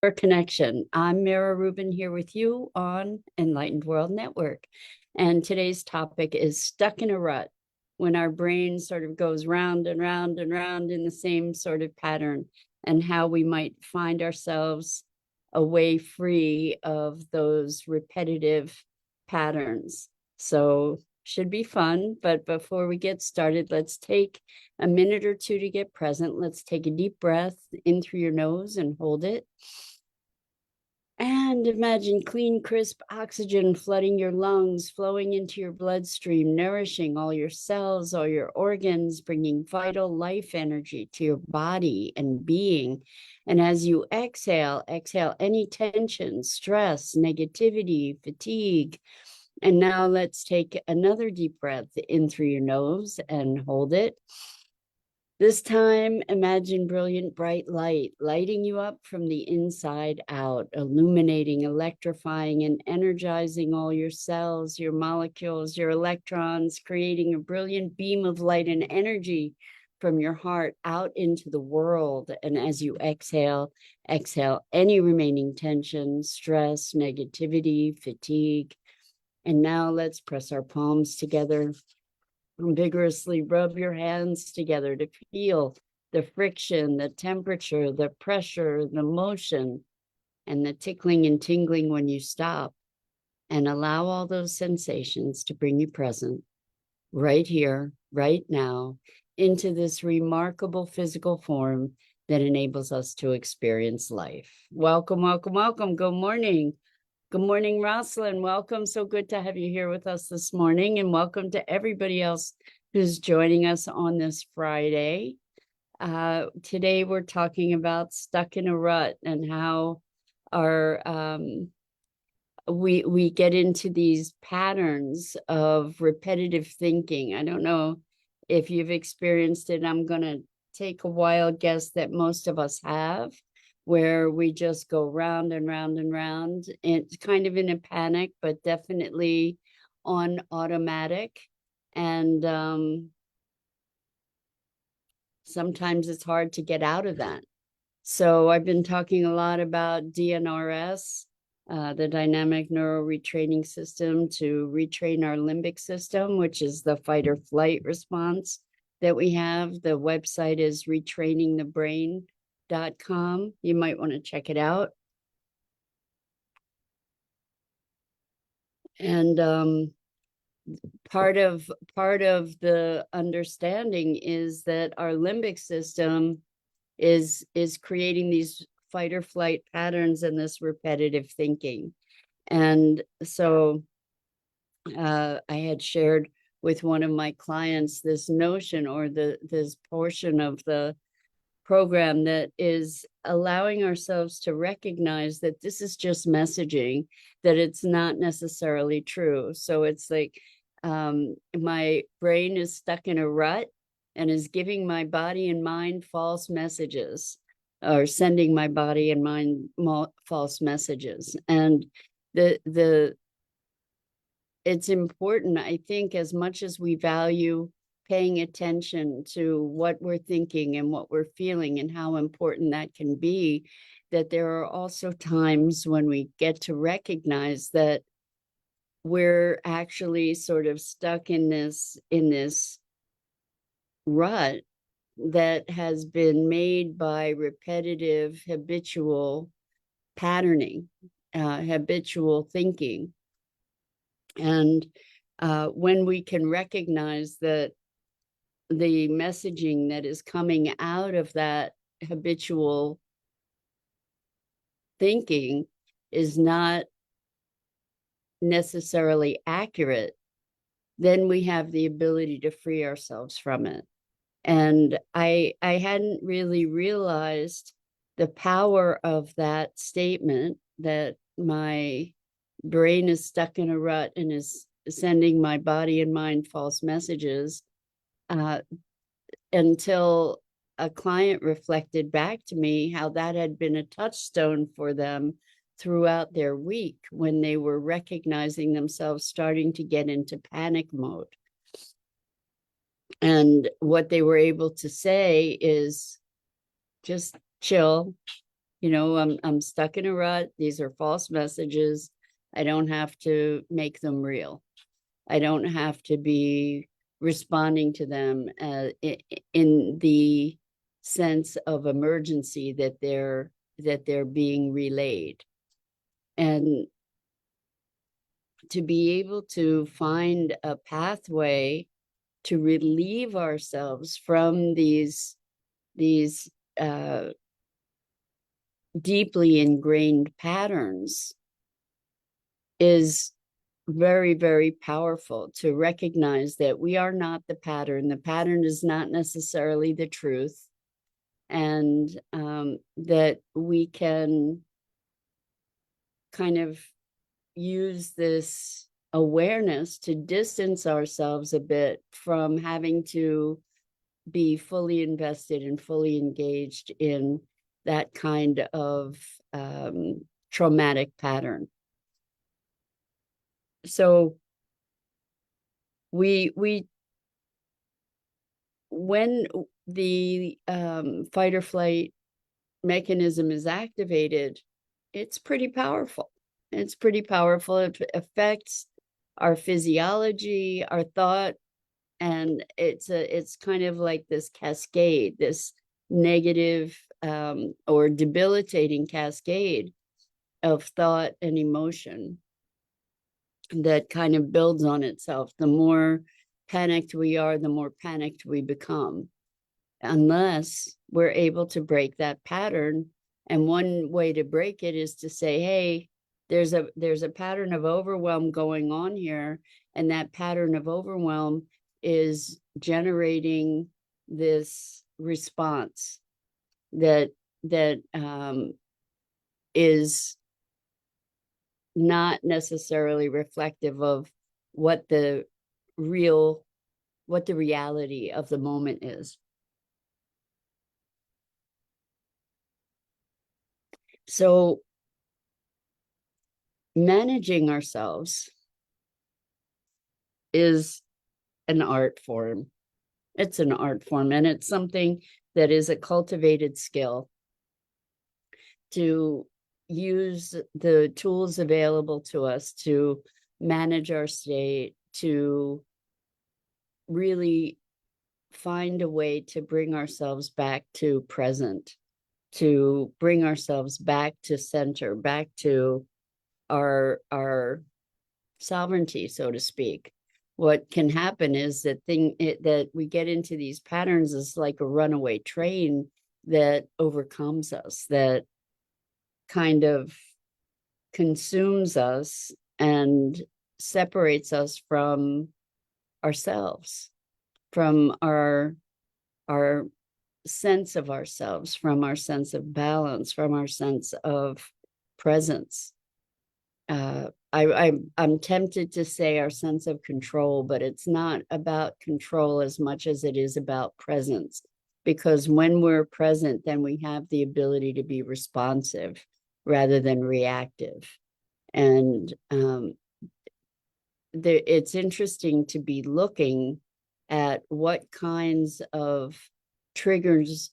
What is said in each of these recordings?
For connection. I'm Mira Rubin here with you on Enlightened World Network. And today's topic is stuck in a rut, when our brain sort of goes round and round and round in the same sort of pattern, and how we might find ourselves a way free of those repetitive patterns. So should be fun, but before we get started, let's take a minute or two to get present. Let's take a deep breath in through your nose and hold it. And imagine clean, crisp oxygen flooding your lungs, flowing into your bloodstream, nourishing all your cells, all your organs, bringing vital life energy to your body and being. And as you exhale, exhale any tension, stress, negativity, fatigue. And now let's take another deep breath in through your nose and hold it. This time, imagine brilliant, bright light lighting you up from the inside out, illuminating, electrifying, and energizing all your cells, your molecules, your electrons, creating a brilliant beam of light and energy from your heart out into the world. And as you exhale, exhale any remaining tension, stress, negativity, fatigue. And now let's press our palms together. Vigorously rub your hands together to feel the friction, the temperature, the pressure, the motion, and the tickling and tingling when you stop. And allow all those sensations to bring you present right here, right now, into this remarkable physical form that enables us to experience life. Welcome, welcome, welcome. Good morning. Good morning, Rosalind. Welcome. So good to have you here with us this morning, and welcome to everybody else who's joining us on this Friday. Today we're talking about stuck in a rut and how our we get into these patterns of repetitive thinking. I don't know if you've experienced it. I'm going to take a wild guess that most of us have, where we just go round and round and round. It's kind of in a panic, but definitely on automatic. And sometimes it's hard to get out of that. So I've been talking a lot about DNRS, the dynamic neural retraining system, to retrain our limbic system, which is the fight or flight response that we have. The website is retrainingthebrain.com. You might want to check it out. And part of the understanding is that our limbic system is creating these fight or flight patterns and this repetitive thinking. And so I had shared with one of my clients this notion, or this portion of the program, that is allowing ourselves to recognize that this is just messaging, that it's not necessarily true. So it's like my brain is stuck in a rut and is giving my body and mind false messages, or sending my body and mind false messages. And it's important, I think, as much as we value paying attention to what we're thinking and what we're feeling and how important that can be, that there are also times when we get to recognize that we're actually sort of stuck in this rut that has been made by repetitive, habitual patterning, habitual thinking. And when we can recognize that the messaging that is coming out of that habitual thinking is not necessarily accurate, then we have the ability to free ourselves from it. And I hadn't really realized the power of that statement, that my brain is stuck in a rut and is sending my body and mind false messages, until a client reflected back to me how that had been a touchstone for them throughout their week, when they were recognizing themselves starting to get into panic mode. And what they were able to say is, just chill, I'm stuck in a rut. These are false messages. I don't have to make them real. I don't have to be responding to them in the sense of emergency that they're being relayed. And to be able to find a pathway to relieve ourselves from these uh, deeply ingrained patterns is very, very powerful. To recognize that we are not the pattern. The pattern is not necessarily the truth, and that we can kind of use this awareness to distance ourselves a bit from having to be fully invested and fully engaged in that kind of traumatic pattern. So we when the fight or flight mechanism is activated, it's pretty powerful. It's pretty powerful. It affects our physiology, our thought, and it's kind of like this cascade, this negative or debilitating cascade of thought and emotion that kind of builds on itself. The more panicked we are, the more panicked we become, unless we're able to break that pattern. And one way to break it is to say, hey, there's a pattern of overwhelm going on here, and that pattern of overwhelm is generating this response that is not necessarily reflective of what the reality of the moment is. So managing ourselves is an art form. It's an art form, and it's something that is a cultivated skill to use the tools available to us to manage our state, to really find a way to bring ourselves back to present, to bring ourselves back to center, back to our sovereignty, so to speak. What can happen is that that we get into these patterns is like a runaway train that overcomes us, that kind of consumes us and separates us from ourselves, from our sense of ourselves, from our sense of balance, from our sense of presence. I'm tempted to say our sense of control, but it's not about control as much as it is about presence. Because when we're present, then we have the ability to be responsive rather than reactive. And it's interesting to be looking at what kinds of triggers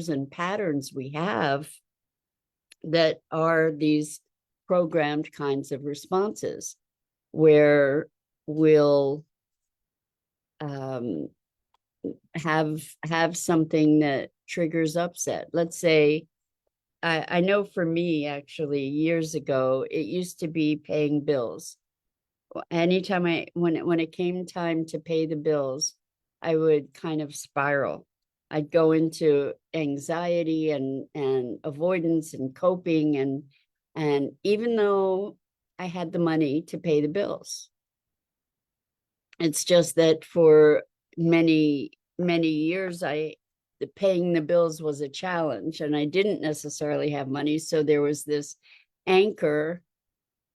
and patterns we have that are these programmed kinds of responses, where we'll have something that triggers upset. Let's say, I know for me, actually, years ago, it used to be paying bills. Anytime when it came time to pay the bills, I would kind of spiral. I'd go into anxiety and avoidance and coping, and even though I had the money to pay the bills, it's just that for many years, paying the bills was a challenge, and I didn't necessarily have money, so there was this anchor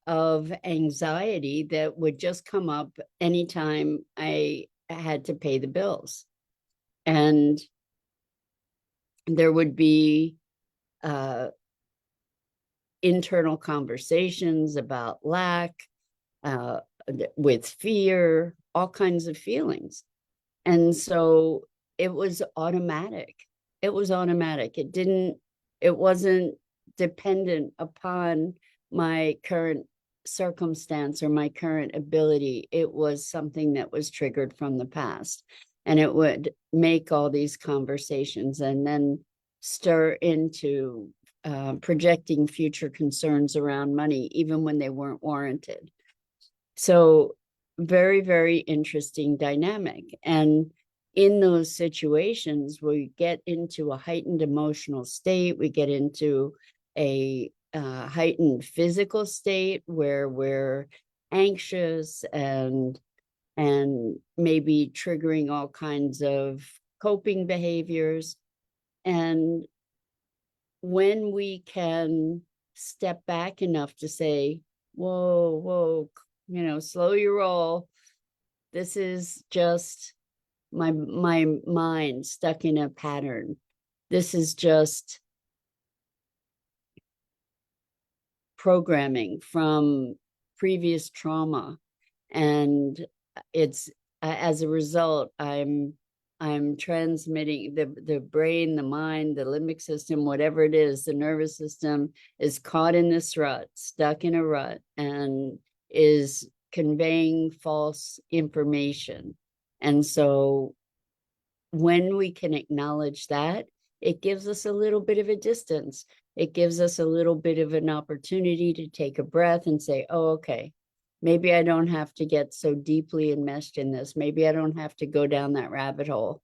of anxiety that would just come up anytime I had to pay the bills. And there would be internal conversations about lack, with fear, all kinds of feelings. And so it was automatic. It wasn't dependent upon my current circumstance or my current ability. It was something that was triggered from the past. And it would make all these conversations and then stir into projecting future concerns around money, even when they weren't warranted. So very, very interesting dynamic. And in those situations, we get into a heightened emotional state, we get into a heightened physical state where we're anxious and maybe triggering all kinds of coping behaviors. And when we can step back enough to say, whoa, slow your roll. This is just my mind stuck in a pattern. This is just programming from previous trauma. And it's as a result, I'm transmitting the brain, the mind, the limbic system, whatever it is, the nervous system is caught in this rut, stuck in a rut, and is conveying false information. And so when we can acknowledge that, it gives us a little bit of a distance. It gives us a little bit of an opportunity to take a breath and say, oh, okay, maybe I don't have to get so deeply enmeshed in this. Maybe I don't have to go down that rabbit hole.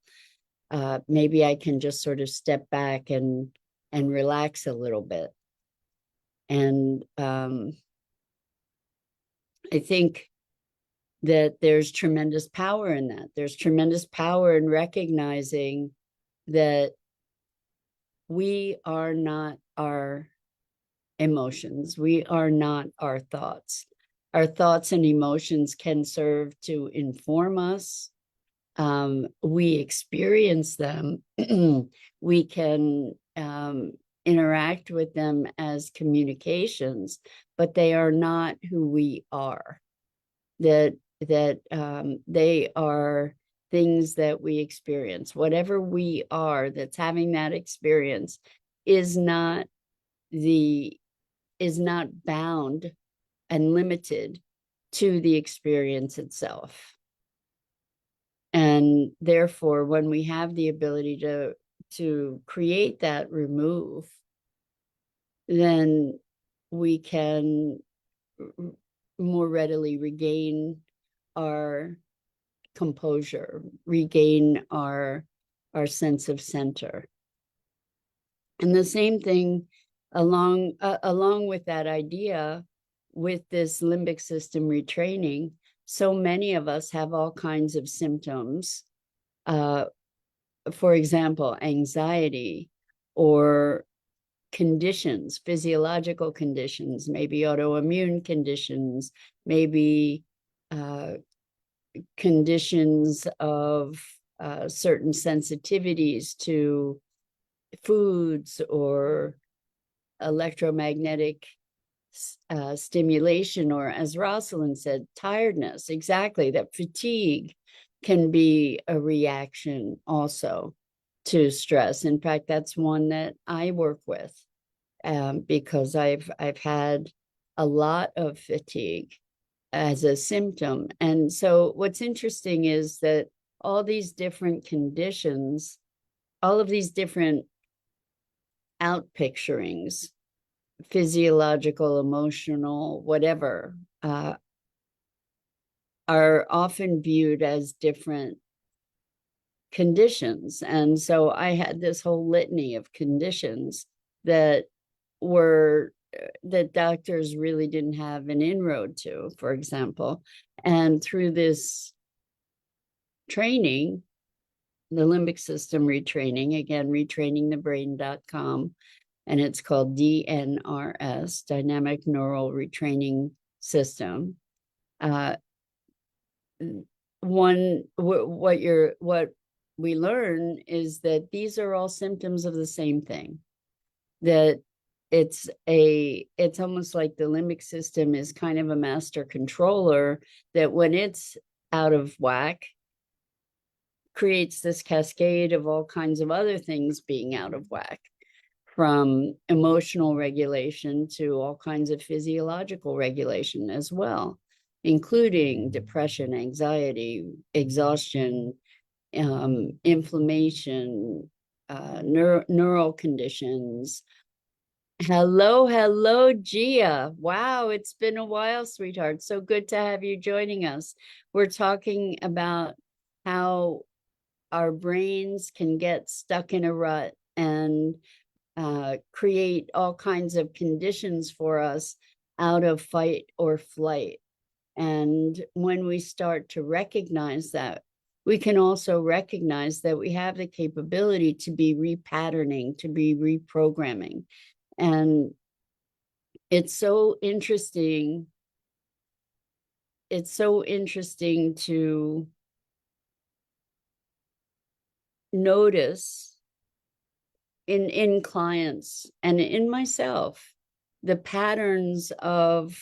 Maybe I can just sort of step back and relax a little bit. And I think that there's tremendous power in that. There's tremendous power in recognizing that we are not our emotions. We are not our thoughts. Our thoughts and emotions can serve to inform us. We experience them. We can interact with them as communications, but they are not who we are. That they are things that we experience. Whatever we are that's having that experience is not bound and limited to the experience itself. And therefore, when we have the ability to create that remove, then we can more readily regain our composure, regain our sense of center. And the same thing along with that idea, with this limbic system retraining, so many of us have all kinds of symptoms. For example, anxiety or conditions, physiological conditions, maybe autoimmune conditions, maybe conditions of certain sensitivities to foods or electromagnetic stimulation, or as Rosalind said, tiredness. Exactly, that fatigue can be a reaction also to stress. In fact, that's one that I work with because I've had a lot of fatigue as a symptom. And so what's interesting is that all these different conditions, all of these different outpicturings, physiological, emotional, whatever, are often viewed as different conditions. And so I had this whole litany of conditions that doctors really didn't have an inroad to, for example. And through this training, the limbic system retraining, again, retrainingthebrain.com, and it's called DNRS, Dynamic Neural Retraining System. What we learn is that these are all symptoms of the same thing. That it's almost like the limbic system is kind of a master controller, that when it's out of whack, creates this cascade of all kinds of other things being out of whack, from emotional regulation to all kinds of physiological regulation as well, including depression, anxiety, exhaustion, inflammation, neural conditions. Hello, Gia. Wow, it's been a while, sweetheart. So good to have you joining us. We're talking about how our brains can get stuck in a rut and create all kinds of conditions for us out of fight or flight. And when we start to recognize that, we can also recognize that we have the capability to be repatterning, to be reprogramming. And it's so interesting. It's so interesting to notice in clients and in myself the patterns of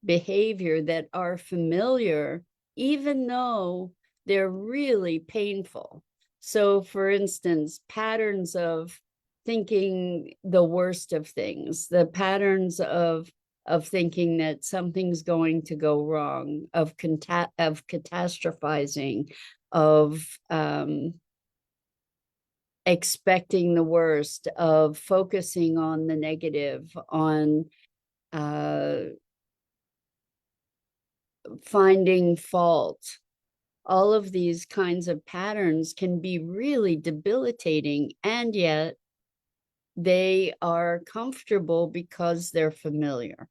behavior that are familiar, even though they're really painful. So, for instance, patterns of thinking the worst of things, the patterns of thinking that something's going to go wrong, of catastrophizing, of expecting the worst, of focusing on the negative, on finding fault. All of these kinds of patterns can be really debilitating, and yet they are comfortable because they're familiar.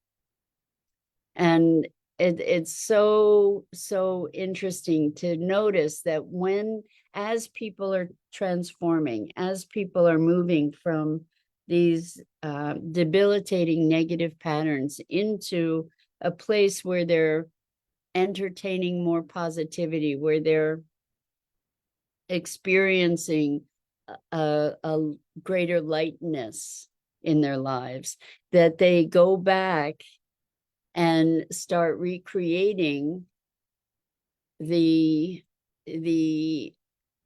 And it's so interesting to notice that as people are transforming, as people are moving from these debilitating negative patterns into a place where they're entertaining more positivity, where they're experiencing a greater lightness in their lives, that they go back and start recreating the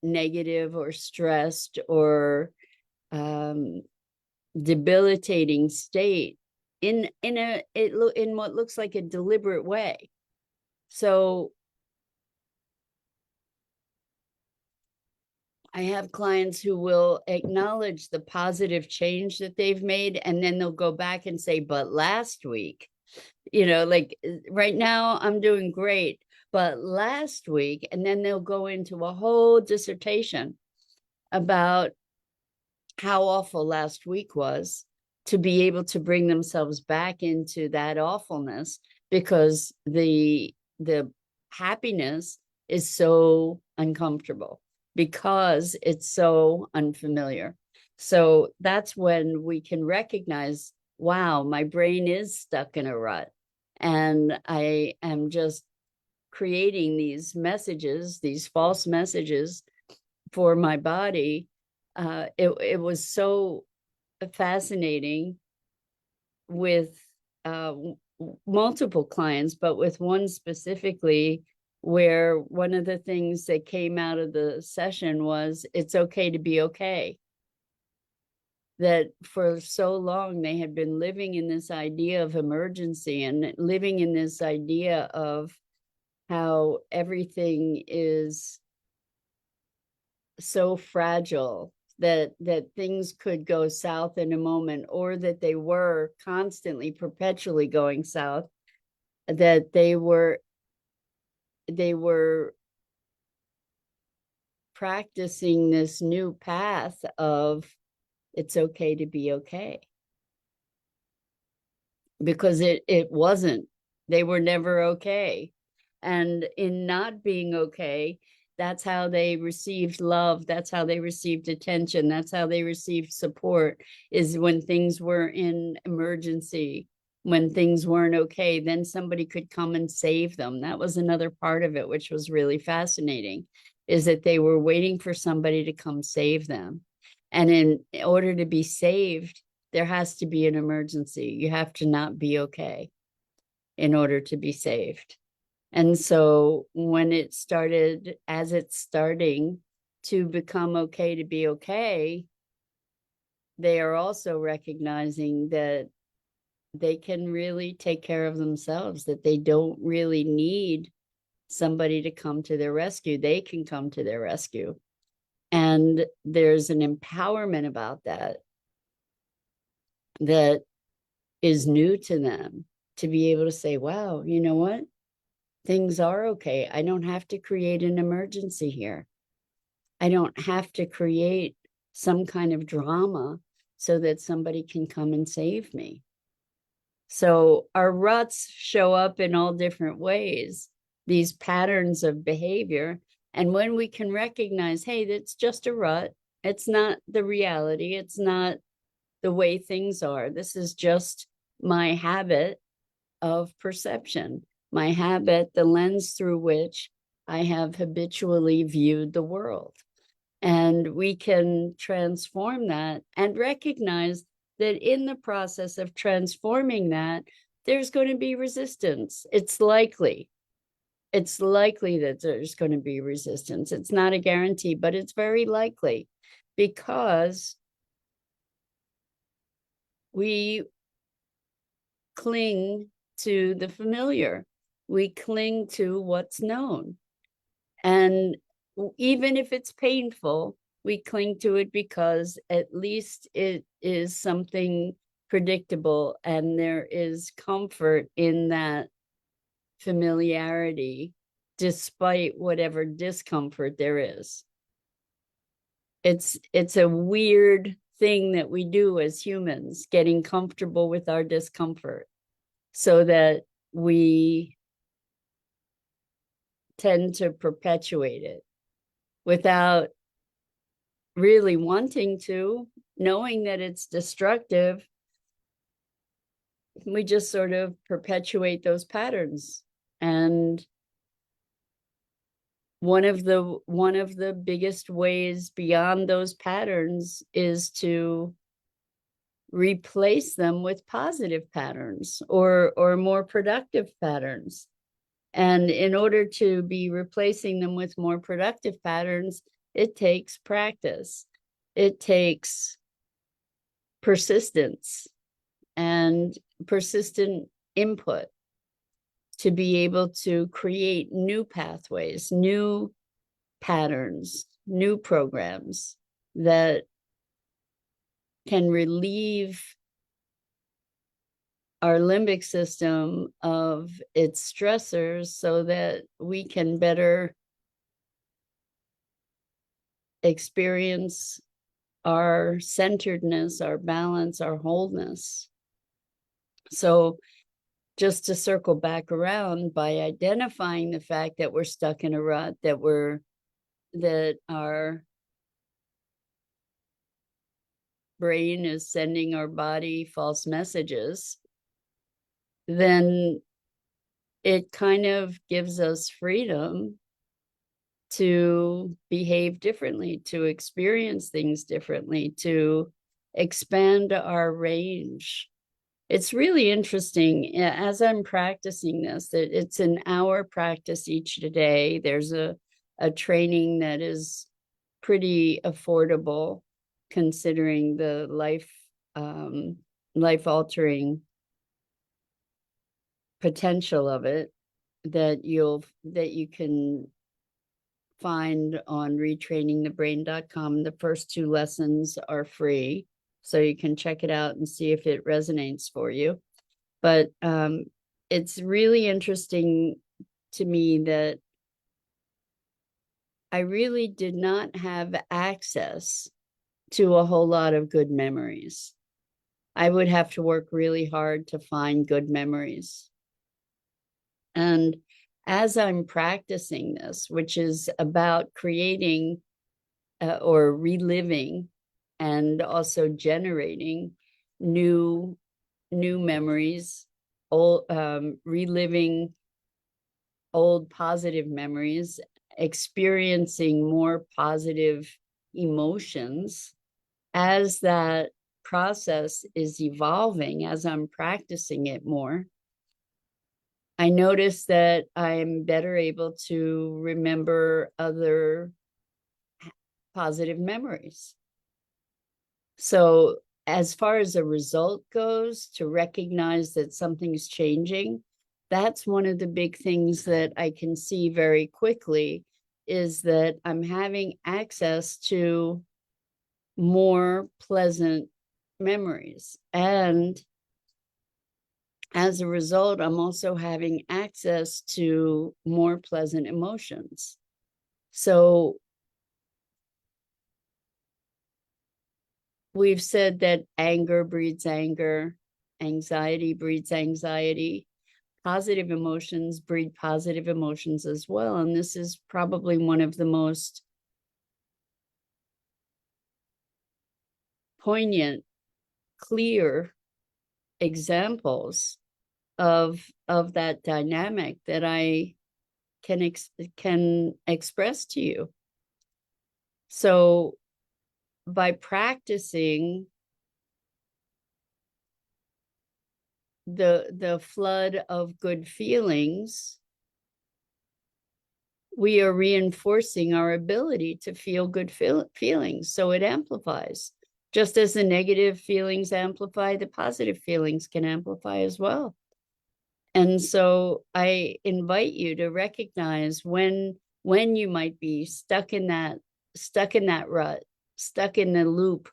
negative or stressed or debilitating state in what looks like a deliberate way. So I have clients who will acknowledge the positive change that they've made, and then they'll go back and say, but last week, like right now I'm doing great, but last week, and then they'll go into a whole dissertation about how awful last week was, to be able to bring themselves back into that awfulness, because the happiness is so uncomfortable, because it's so unfamiliar. So that's when we can recognize, wow, my brain is stuck in a rut, and I am just creating these messages, these false messages for my body. It was so fascinating with multiple clients, but with one specifically, where one of the things that came out of the session was, it's okay to be okay. That for so long they had been living in this idea of emergency, and living in this idea of how everything is so fragile, that things could go south in a moment, or that they were constantly, perpetually going south, that they were practicing this new path of, it's okay to be okay, because it wasn't. They were never okay. And in not being okay, that's how they received love. That's how they received attention. That's how they received support, is when things were in emergency, when things weren't okay, then somebody could come and save them. That was another part of it, which was really fascinating, is that they were waiting for somebody to come save them. And in order to be saved, there has to be an emergency. You have to not be okay in order to be saved. And so when it started, as it's starting to become okay to be okay, they are also recognizing that they can really take care of themselves, that they don't really need somebody to come to their rescue. They can come to their rescue. And there's an empowerment about that that is new to them, to be able to say, wow, you know what? Things are okay. I don't have to create an emergency here. I don't have to create some kind of drama so that somebody can come and save me. So our ruts show up in all different ways, these patterns of behavior. And when we can recognize, hey, that's just a rut, it's not the reality, it's not the way things are. This is just my habit of perception, my habit, the lens through which I have habitually viewed the world. And we can transform that and recognize that in the process of transforming that, there's going to be resistance. It's likely that there's going to be resistance. It's not a guarantee, but it's very likely, because we cling to the familiar. We cling to what's known. And even if it's painful, we cling to it because at least it is something predictable, and there is comfort in that familiarity, despite whatever discomfort there is. It's a weird thing that we do as humans, getting comfortable with our discomfort so that we tend to perpetuate it without really wanting to, knowing that it's destructive. We just sort of perpetuate those patterns. And one of the biggest ways beyond those patterns is to replace them with positive patterns or more productive patterns. And in order to be replacing them with more productive patterns, it takes practice. It takes persistence and persistent input to be able to create new pathways, new patterns, new programs that can relieve our limbic system of its stressors so that we can better experience our centeredness, our balance, our wholeness. So just to circle back around, by identifying the fact that we're stuck in a rut, that our brain is sending our body false messages, then it kind of gives us freedom to behave differently, to experience things differently, to expand our range. It's really interesting as I'm practicing this, that it's an hour practice each day. There's a training that is pretty affordable considering the life altering potential of it, that you can find on retrainingthebrain.com. The first 2 lessons are free, so you can check it out and see if it resonates for you. But it's really interesting to me that I really did not have access to a whole lot of good memories. I would have to work really hard to find good memories. And as I'm practicing this, which is about creating or reliving and also generating new memories, reliving old positive memories, experiencing more positive emotions, as that process is evolving, as I'm practicing it more, I notice that I'm better able to remember other positive memories. So as far as a result goes, to recognize that something's changing, that's one of the big things that I can see very quickly, is that I'm having access to more pleasant memories. And as a result, I'm also having access to more pleasant emotions. So we've said that anger breeds anger, anxiety breeds anxiety, positive emotions breed positive emotions as well. And this is probably one of the most poignant, clear examples of that dynamic that I can express to you. So by practicing the flood of good feelings, we are reinforcing our ability to feel good feelings. So it amplifies. Just as the negative feelings amplify, the positive feelings can amplify as well. And so I invite you to recognize when you might be stuck in that rut, stuck in the loop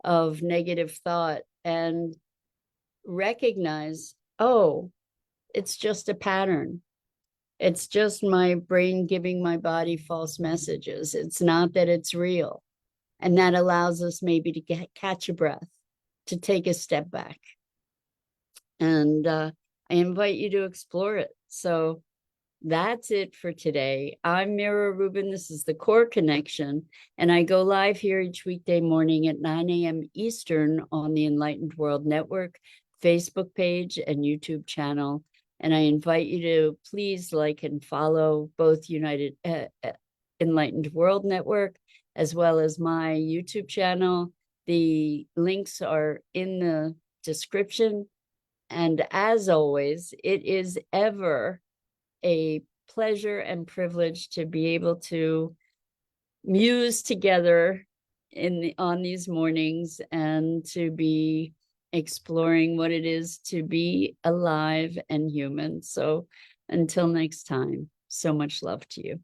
of negative thought, and recognize, oh, it's just a pattern. It's just my brain giving my body false messages. It's not that it's real. And that allows us maybe to catch a breath, to take a step back. And I invite you to explore it. So that's it for today. I'm Mira Rubin. This is the Core Connection. And I go live here each weekday morning at 9 a.m. Eastern on the Enlightened World Network Facebook page and YouTube channel. And I invite you to please like and follow both Enlightened World Network as well as my YouTube channel. The links are in the description. And as always, it is ever a pleasure and privilege to be able to muse together on these mornings and to be exploring what it is to be alive and human. So until next time, so much love to you.